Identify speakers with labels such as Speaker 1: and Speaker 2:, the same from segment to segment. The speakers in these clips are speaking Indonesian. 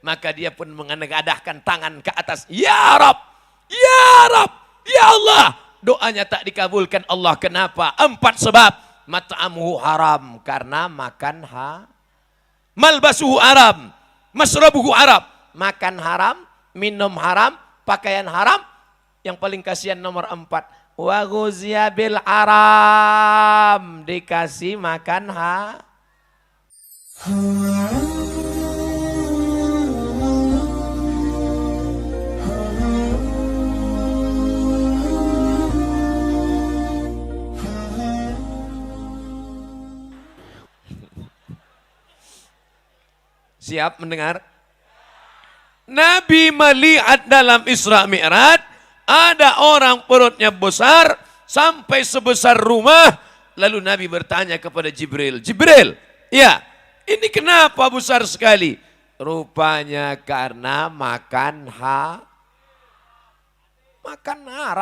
Speaker 1: Maka dia pun mengadahkan tangan ke atas. Ya Rab, ya Rab, ya Allah. Doanya tak dikabulkan Allah. Kenapa? 4 sebab. Mat'amuhu haram, karena makan malbasuhu haram, masrabuhu haram, makan haram, minum haram, pakaian haram. Yang paling kasihan nomor 4. Wa ghuziya bil haram, dikasih makan Siap mendengar? Nabi melihat dalam Isra Mi'raj, ada orang perutnya besar sampai sebesar rumah. Lalu Nabi bertanya kepada Jibril, Jibril, ya ini kenapa besar sekali? Rupanya karena makan haram,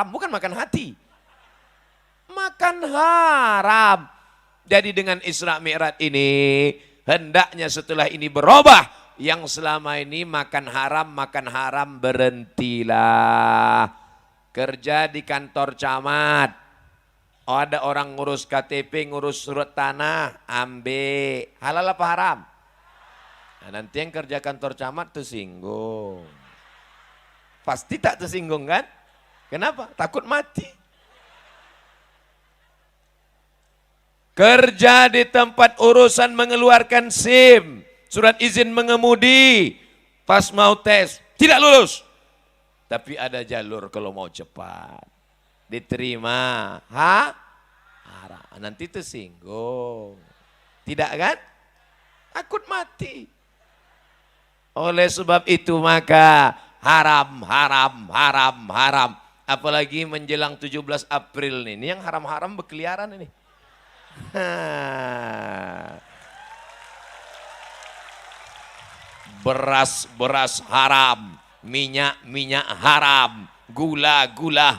Speaker 1: bukan makan hati. Makan haram. Jadi dengan Isra Mi'raj ini, hendaknya setelah ini berubah. Yang selama ini makan haram berhentilah. Kerja di kantor camat. Oh, ada orang ngurus KTP, ngurus surat tanah, ambil. Halal apa haram? Nah, nanti yang kerja kantor camat tersinggung. Pasti tak tersinggung kan? Kenapa? Takut mati. Kerja di tempat urusan mengeluarkan SIM, surat izin mengemudi, pas mau tes, tidak lulus. Tapi ada jalur kalau mau cepat. Diterima, haram. Nanti tersinggung. Tidak kan? Takut mati. Oleh sebab itu maka haram. Apalagi menjelang 17 April ini yang haram-haram berkeliaran ini. Beras haram, minyak haram, gula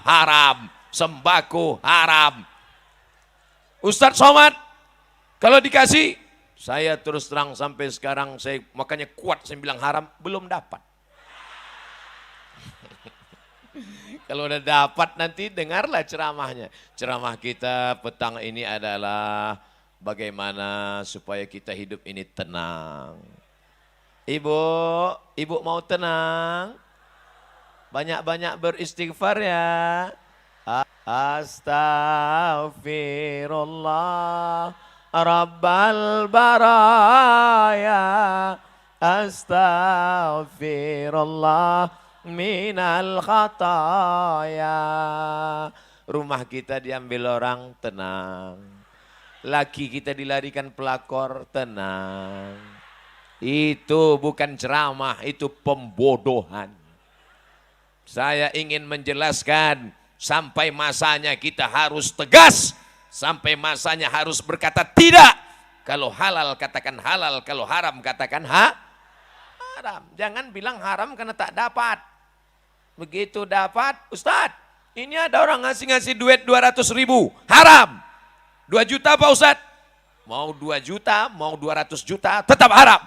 Speaker 1: haram, sembako haram. Ustadz Somad, kalau dikasih, saya terus terang sampai sekarang saya makanya kuat saya bilang haram, belum dapat. Kalau udah dapat nanti dengarlah ceramahnya. Ceramah kita petang ini adalah bagaimana supaya kita hidup ini tenang. Ibu mau tenang? Banyak-banyak beristighfar ya. Astaghfirullah Rabbal baraya. Astaghfirullah minal khataya. Rumah kita diambil orang, tenang. Laki kita dilarikan pelakor, tenang. Itu bukan ceramah, itu pembodohan. Saya ingin menjelaskan, sampai masanya kita harus tegas, sampai masanya harus berkata tidak. Kalau halal katakan halal, kalau haram katakan haram. Jangan bilang haram karena tak dapat. Begitu dapat, Ustadz, ini ada orang ngasih duit 200 ribu, haram. 2 juta Pak Ustadz, mau 2 juta, mau 200 juta, tetap haram.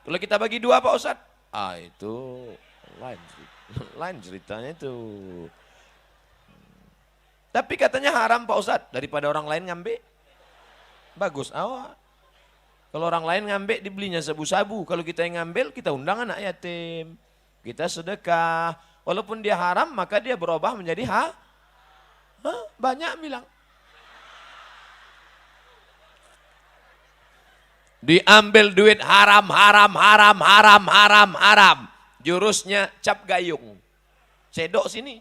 Speaker 1: Kalau kita bagi 2 Pak Ustadz, itu lain ceritanya itu. Tapi katanya haram Pak Ustadz, daripada orang lain ngambil, bagus awak. Kalau orang lain ngambil dibelinya sabu-sabu, kalau kita yang ngambil kita undang anak yatim, kita sedekah. Walaupun dia haram maka dia berubah menjadi banyak bilang. Diambil duit haram. Jurusnya cap gayung. Cedok sini.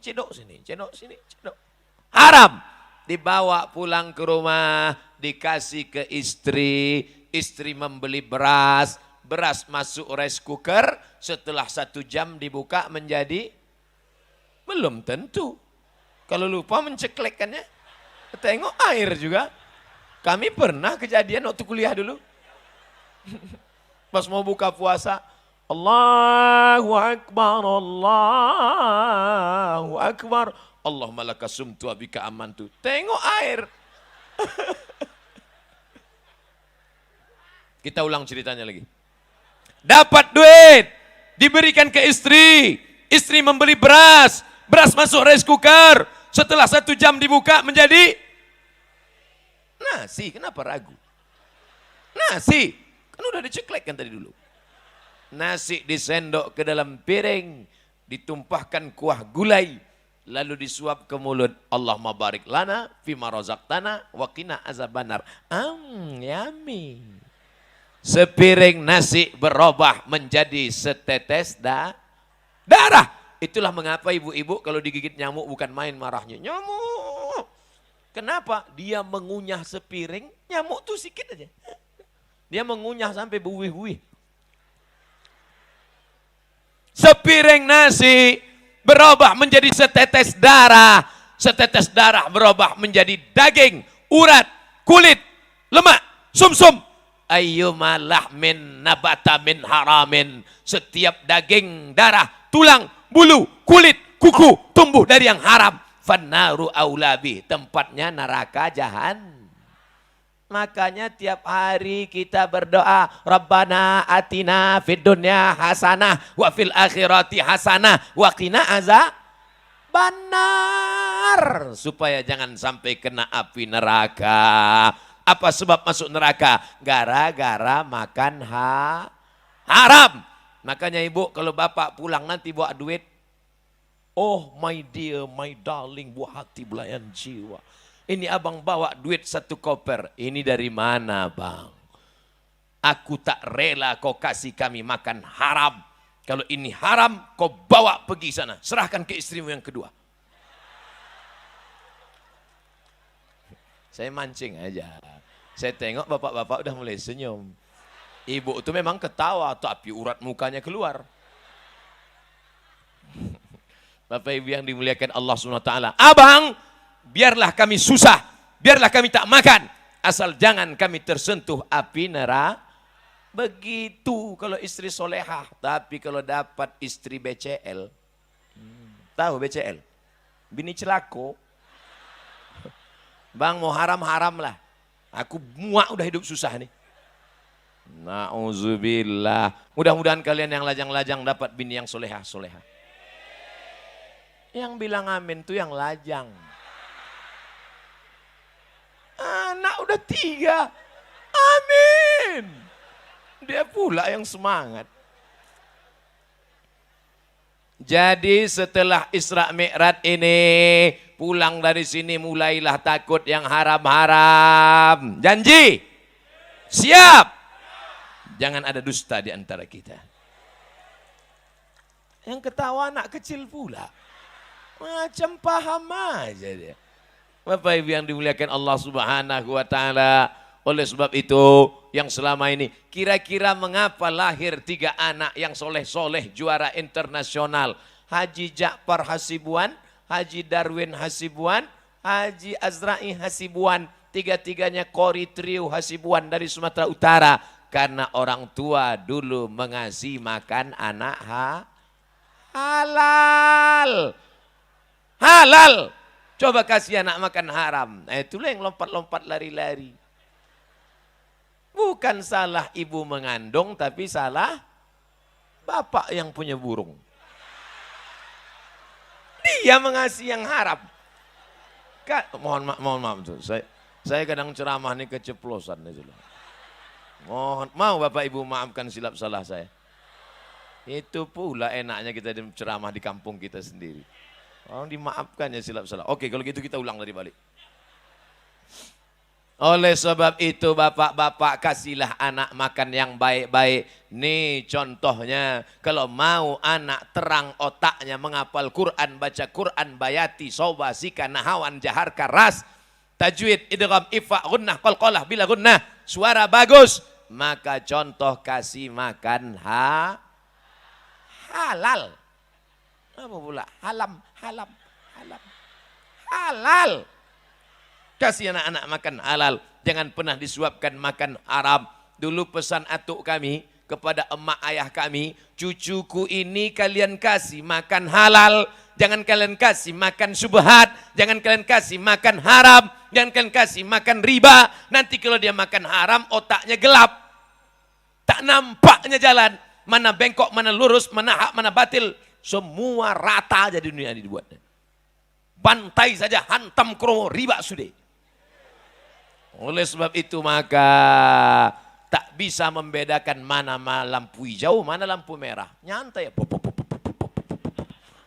Speaker 1: Haram. Dibawa pulang ke rumah, dikasih ke istri. Istri membeli beras masuk rice cooker, setelah 1 jam dibuka menjadi belum tentu. Kalau lupa menceklekkannya, tengok air juga. Kami pernah kejadian waktu kuliah dulu. Pas mau buka puasa, Allahu Akbar, Allahu Akbar. Allahumma laka sumtu abika amantu. Tengok air. Kita ulang ceritanya lagi. Dapat duit, diberikan ke istri. Istri membeli beras. Beras masuk rice cooker. Setelah 1 jam dibuka menjadi nasi. Kenapa ragu? Nasi. Kan udah diceklekkan tadi dulu. Nasi disendok ke dalam piring. Ditumpahkan kuah gulai. Lalu disuap ke mulut. Allahumma barik lana fima razaqtana wa qina azabannar. Yummy. Sepiring nasi berubah menjadi setetes darah. Itulah mengapa ibu-ibu kalau digigit nyamuk bukan main marahnya. Nyamuk. Kenapa? Dia mengunyah sepiring, nyamuk tuh sedikit aja. Dia mengunyah sampai buih-buih. Sepiring nasi berubah menjadi setetes darah. Setetes darah berubah menjadi daging, urat, kulit, lemak, sumsum. Ayyuma lahmin nabata min haramin. Setiap daging, darah, tulang, bulu, kulit, kuku tumbuh dari yang haram. Fannaru aulabi. Tempatnya neraka jahan. Makanya tiap hari kita berdoa. Rabbana atina fid dunya hasanah. Wa fil akhirati hasanah. Wa qina azabannar. Supaya jangan sampai kena api neraka. Apa sebab masuk neraka? Gara-gara makan haram. Makanya ibu kalau bapak pulang nanti bawa duit. Oh my dear, my darling, buah hati belayan jiwa. Ini abang bawa duit 1 koper. Ini dari mana bang? Aku tak rela kau kasih kami makan haram. Kalau ini haram kau bawa pergi sana. Serahkan ke istrimu yang kedua. Saya mancing aja. Saya tengok bapak-bapak udah mulai senyum. Ibu itu memang ketawa, tapi urat mukanya keluar. Bapak ibu yang dimuliakan Allah SWT. Abang, biarlah kami susah, biarlah kami tak makan. Asal jangan kami tersentuh api neraka. Begitu kalau istri solehah. Tapi kalau dapat istri BCL. Tahu BCL? Bini celako. Bang mau haram-haram lah. Aku muak udah hidup susah nih. Na'udzubillah. Mudah-mudahan kalian yang lajang-lajang dapat bini yang solehah-solehah. Yang bilang amin tuh yang lajang. Anak udah 3. Amin. Dia pula yang semangat. Jadi setelah Isra Mi'raj ini, pulang dari sini mulailah takut yang haram-haram. Janji? Siap? Jangan ada dusta di antara kita. Yang ketawa anak kecil pula. Macam paham aja dia. Bapak Ibu yang dimuliakan Allah Subhanahu wa taala. Oleh sebab itu, yang selama ini, kira-kira mengapa lahir 3 anak yang soleh-soleh juara internasional? Haji Ja'far Hasibuan, Haji Darwin Hasibuan, Haji Azra'i Hasibuan. 3-tiganya Kori Trio Hasibuan dari Sumatera Utara. Karena orang tua dulu mengasih makan anak halal. Halal. Coba kasih anak makan haram. Itulah yang lompat-lompat lari-lari. Bukan salah ibu mengandung, tapi salah bapak yang punya burung. Dia mengasih yang haram. Mohon maaf tuh. Saya kadang ceramah ini keceplosan. Mohon, mau bapak ibu maafkan silap salah saya. Itu pula enaknya kita ceramah di kampung kita sendiri. Orang dimaafkan ya silap salah. Oke, kalau gitu kita ulang dari balik. Oleh sebab itu bapak-bapak kasihlah anak makan yang baik-baik. Nih contohnya, kalau mau anak terang otaknya menghafal Quran, baca Quran, bayati, soba, sika, nahawan, jahar, karas, tajwid, idgham, ifa, gunnah, qalqalah, bila gunnah, suara bagus. Maka contoh kasih makan halal. Apa pula? Halal. Kasih anak-anak makan halal. Jangan pernah disuapkan makan haram. Dulu pesan atuk kami kepada emak ayah kami. Cucuku ini kalian kasih makan halal. Jangan kalian kasih makan subhat. Jangan kalian kasih makan haram. Jangan kalian kasih makan riba. Nanti kalau dia makan haram otaknya gelap. Tak nampaknya jalan. mana bengkok, mana lurus, mana hak, mana batil. Semua rata aja di dunia ini dibuatnya. Bantai saja, hantam kromo, riba sudah. Oleh sebab itu maka tak bisa membedakan mana lampu hijau, mana lampu merah. Nyantai ya.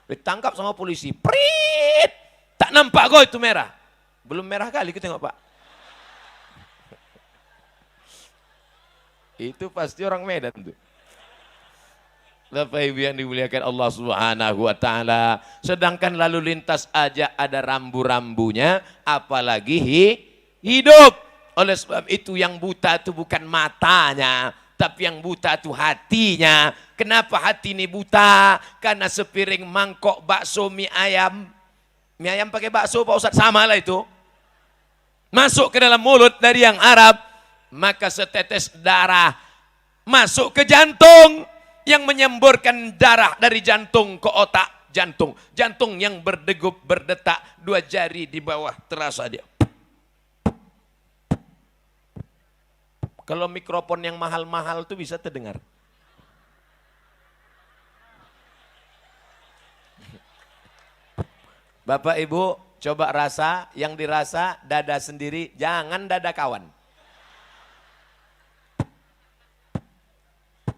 Speaker 1: Ditangkap sama polisi. Prit! Tak nampak kok itu merah. Belum merah kali, kita tengok Pak. Itu pasti orang Medan tuh. Bapak Ibu yang dimuliakan Allah Subhanahu wa taala. Sedangkan lalu lintas aja ada rambu-rambunya, apalagi hidup. Oleh sebab itu yang buta itu bukan matanya, tapi yang buta itu hatinya. Kenapa hati ini buta? Karena sepiring mangkok bakso mie ayam. Mie ayam pakai bakso Pak Ustadz, sama lah itu. Masuk ke dalam mulut dari yang Arab, maka setetes darah masuk ke jantung yang menyemburkan darah dari jantung ke otak jantung. Jantung yang berdegup, berdetak, 2 jari di bawah terasa dia. Kalau mikrofon yang mahal-mahal tuh bisa terdengar. Bapak Ibu coba rasa, yang dirasa dada sendiri, jangan dada kawan.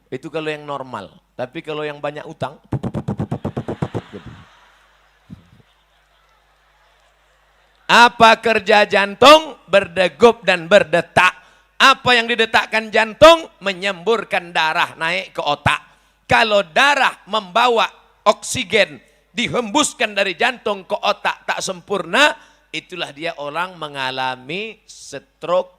Speaker 1: Itu kalau yang normal, tapi kalau yang banyak utang. Apa kerja jantung? Berdegup dan berdetak. Apa yang didetakkan jantung? Menyemburkan darah naik ke otak. Kalau darah membawa oksigen dihembuskan dari jantung ke otak tak sempurna, itulah dia orang mengalami stroke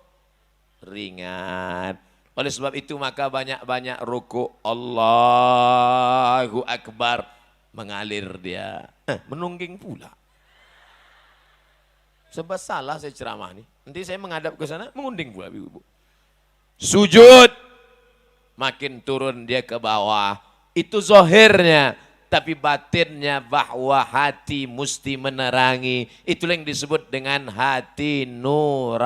Speaker 1: ringan. Oleh sebab itu maka banyak-banyak ruku, Allahu Akbar, mengalir dia. Menungging pula. Sebab salah saya ceramah nih. Nanti saya menghadap ke sana, mengunding pula ibu-ibu. Sujud, makin turun dia ke bawah. Itu zohirnya. Tapi batinnya bahwa hati mesti menerangi. Itulah yang disebut dengan hati nur,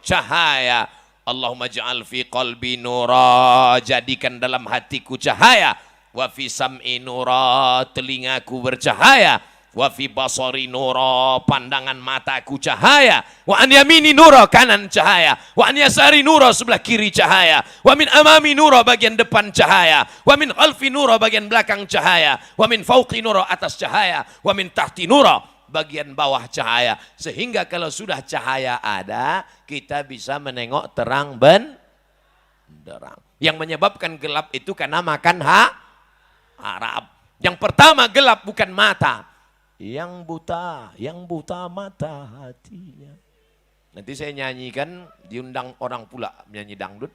Speaker 1: cahaya. Allahumma ja'al fi qalbi nura, jadikan dalam hatiku cahaya. Wa fi sam'i nura, telingaku bercahaya. Wa fi basari nura, pandangan mataku cahaya. Wa an yamini nura, kanan cahaya. Wa an yasari nura, sebelah kiri cahaya. Wa min amami nura, bagian depan cahaya. Wa min khalfi nura, bagian belakang cahaya. Wa min fauqi nura, atas cahaya. Wa min tahti nura, bagian bawah cahaya. Sehingga kalau sudah cahaya ada, kita bisa menengok terang benderang. Yang menyebabkan gelap itu karena makan harap. Yang pertama gelap bukan mata. Yang buta mata hatinya. Nanti saya nyanyikan, diundang orang pula menyanyi dangdut.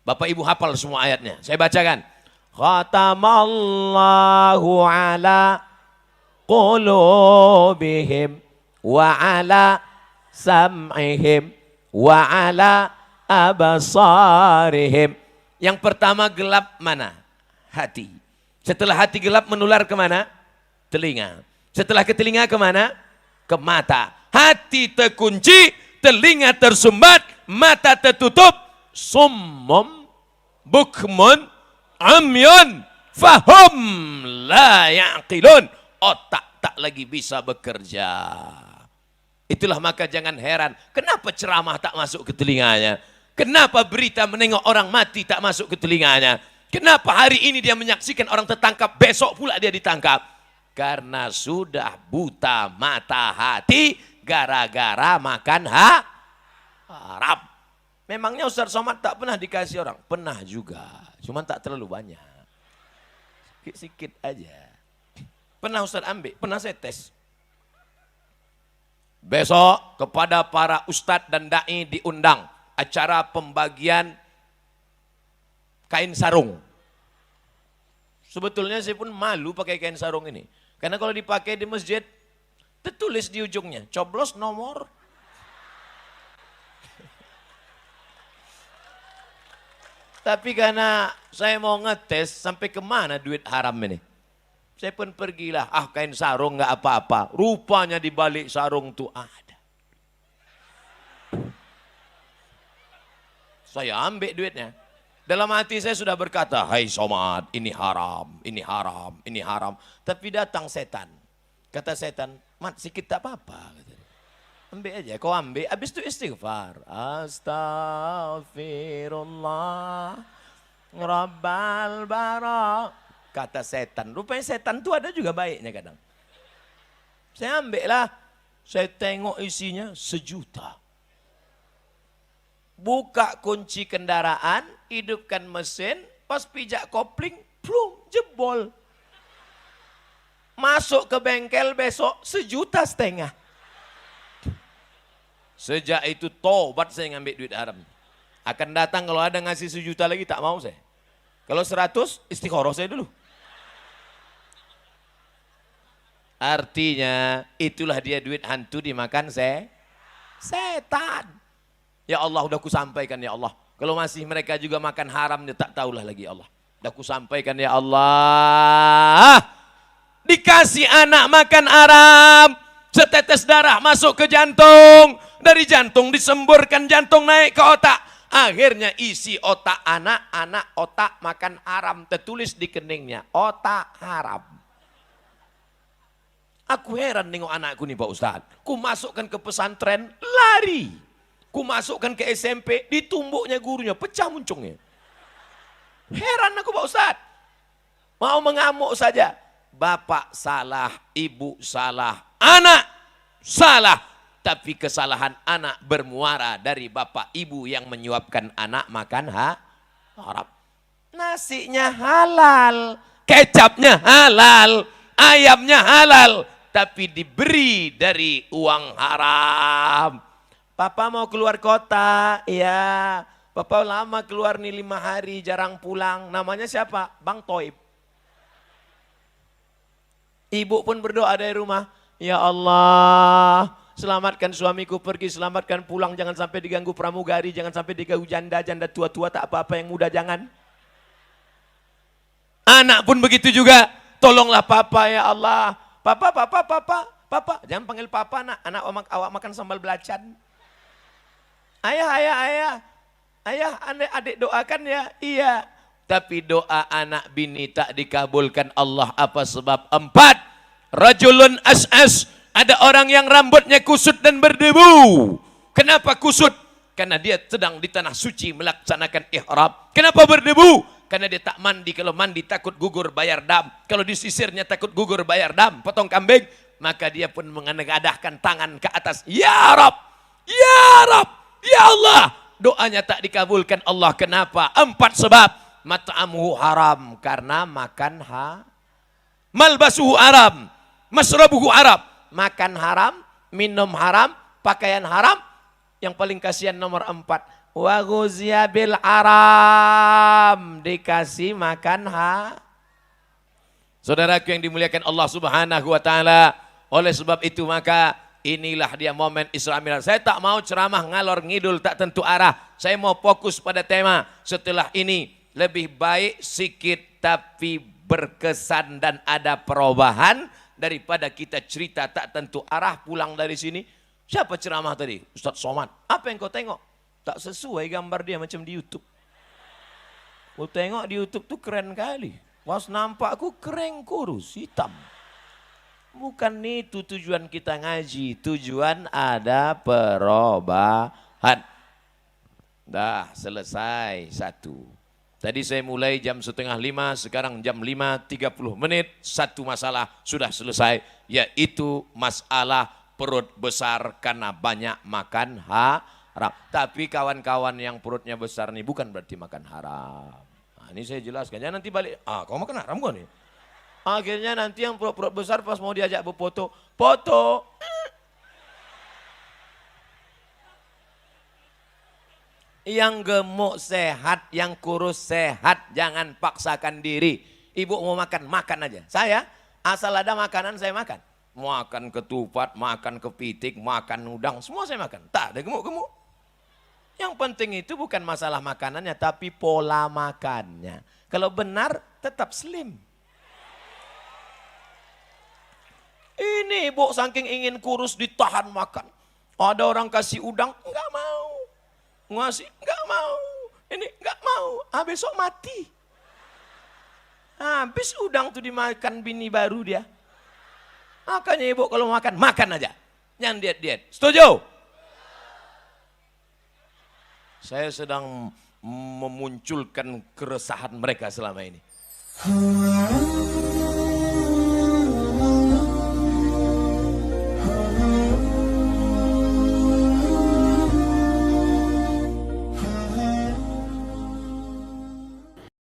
Speaker 1: Bapak Ibu hafal semua ayatnya. Saya bacakan. Khatamallahu ala qulubihim wa ala sam'ihim wa ala abasarihim. Yang pertama gelap mana? Hati. Setelah hati gelap menular kemana? Telinga. Setelah ke telinga kemana? Ke mata. Hati terkunci, telinga tersumbat, mata tertutup. Summum, bukmun, amyun, fahum, la ya'qilun. Otak tak lagi bisa bekerja. Itulah maka jangan heran. Kenapa ceramah tak masuk ke telinganya? Kenapa berita menengok orang mati tak masuk ke telinganya? Kenapa hari ini dia menyaksikan orang tertangkap, besok pula dia ditangkap? Karena sudah buta mata hati gara-gara makan harap. Memangnya Ustaz Somad tak pernah dikasih orang? Pernah juga, cuma tak terlalu banyak. Sikit-sikit aja. Pernah Ustaz ambil, pernah saya tes. Besok kepada para ustadz dan da'i diundang acara pembagian kain sarung. Sebetulnya saya pun malu pakai kain sarung ini. Karena kalau dipakai di masjid, tertulis di ujungnya, coblos nomor. Tapi karena saya mau ngetes sampai kemana duit haram ini. Saya pun pergilah, kain sarung nggak apa-apa. Rupanya di balik sarung tuh ada. Saya ambil duitnya. Dalam hati saya sudah berkata, hai Somad, ini haram, ini haram, ini haram. Tapi datang setan. Kata setan, mat sikit tak apa-apa. Ambil aja, kau ambil, habis itu istighfar. Astaghfirullah, Rabbal bara. Kata setan, rupanya setan itu ada juga baiknya kadang. Saya ambil lah, saya tengok isinya 1 juta. Buka kunci kendaraan, hidupkan mesin, pas pijak kopling, plung, jebol. Masuk ke bengkel besok 1,5 juta. Sejak itu tobat saya ngambil duit haram. Akan datang kalau ada ngasih 1 juta lagi tak mau saya. Kalau 100 istikharah saya dulu. Artinya itulah dia duit hantu dimakan setan. Ya Allah udah kusampaikan ya Allah. Kalau masih mereka juga makan haram, dia tak tahulah lagi ya Allah. Udah kusampaikan ya Allah. Dikasih anak makan haram. Setetes darah masuk ke jantung. Dari jantung disemburkan, jantung naik ke otak. Akhirnya isi otak anak otak makan haram. Tertulis di keningnya, otak haram. Aku heran nengok anakku nih Pak Ustadz. Ku masukkan ke pesantren, lari. Ku masukkan ke SMP, ditumbuknya gurunya, pecah muncungnya. Heran aku Pak Ustadz. Mau mengamuk saja. Bapak salah, ibu salah, anak salah. Tapi kesalahan anak bermuara dari bapak ibu yang menyuapkan anak makan haram. Nasinya halal, kecapnya halal, ayamnya halal. Tapi diberi dari uang haram. Papa mau keluar kota, ya. Papa lama keluar nih 5 hari, jarang pulang. Namanya siapa? Bang Toib. Ibu pun berdoa dari rumah. Ya Allah, selamatkan suamiku pergi, selamatkan pulang. Jangan sampai diganggu pramugari, jangan sampai diganggu janda tua-tua tak apa-apa, yang muda jangan. Anak pun begitu juga. Tolonglah papa ya Allah. Papa. Jangan panggil papa nak. Anak awak makan sambal belacan. Ayah, adik doakan ya. Iya. Tapi doa anak bini tak dikabulkan Allah. Apa sebab? 4. Rajulun as'as. Ada orang yang rambutnya kusut dan berdebu. Kenapa kusut? Karena dia sedang di tanah suci melaksanakan ihram. Kenapa berdebu? Karena dia tak mandi. Kalau mandi takut gugur bayar dam. Kalau disisirnya takut gugur bayar dam. Potong kambing. Maka dia pun mengadahkan tangan ke atas. Ya Rab. Ya Rab. Ya Allah, doanya tak dikabulkan Allah. Kenapa? 4 sebab. Mat'amuhu haram, karena makan malbasuhu haram, masrabuhu haram, makan haram, minum haram, pakaian haram. Yang paling kasihan nomor 4. Wa ghuziya bil haram, dikasih makan Saudaraku yang dimuliakan Allah Subhanahu wa taala, oleh sebab itu maka inilah dia momen Isra Mi'raj. Saya tak mau ceramah ngalor ngidul tak tentu arah. Saya mau fokus pada tema. Setelah ini lebih baik sikit tapi berkesan dan ada perubahan daripada kita cerita tak tentu arah pulang dari sini. Siapa ceramah tadi? Ustaz Somad. Apa yang kau tengok? Tak sesuai gambar dia macam di YouTube. Kau tengok di YouTube tuh keren kali. Was nampakku keren kurus hitam. Bukan itu tujuan kita ngaji. Tujuan ada perubahan. Dah selesai 1. Tadi saya mulai jam 4:30, sekarang jam 5:30. 1 masalah sudah selesai. Yaitu masalah perut besar karena banyak makan haram. Tapi kawan-kawan yang perutnya besar nih bukan berarti makan haram. Nah, ini saya jelaskan. Jangan nanti balik. Kau makan haram kau nih? Akhirnya nanti yang perut besar pas mau diajak berfoto, foto. Yang gemuk sehat, yang kurus sehat, jangan paksakan diri. Ibu mau makan, makan aja. Saya asal ada makanan saya makan. Makan ketupat, makan kepitik, makan udang, semua saya makan. Tak ada gemuk-gemuk. Yang penting itu bukan masalah makanannya, tapi pola makannya. Kalau benar tetap slim. Ini ibu saking ingin kurus ditahan makan. Ada orang kasih udang, enggak mau. Ngasih, enggak mau. Ini nggak mau, besok mati. Habis udang tuh dimakan bini baru dia. Makanya ibu kalau makan aja. Jangan diet-diet. Setuju? Saya sedang memunculkan keresahan mereka selama ini.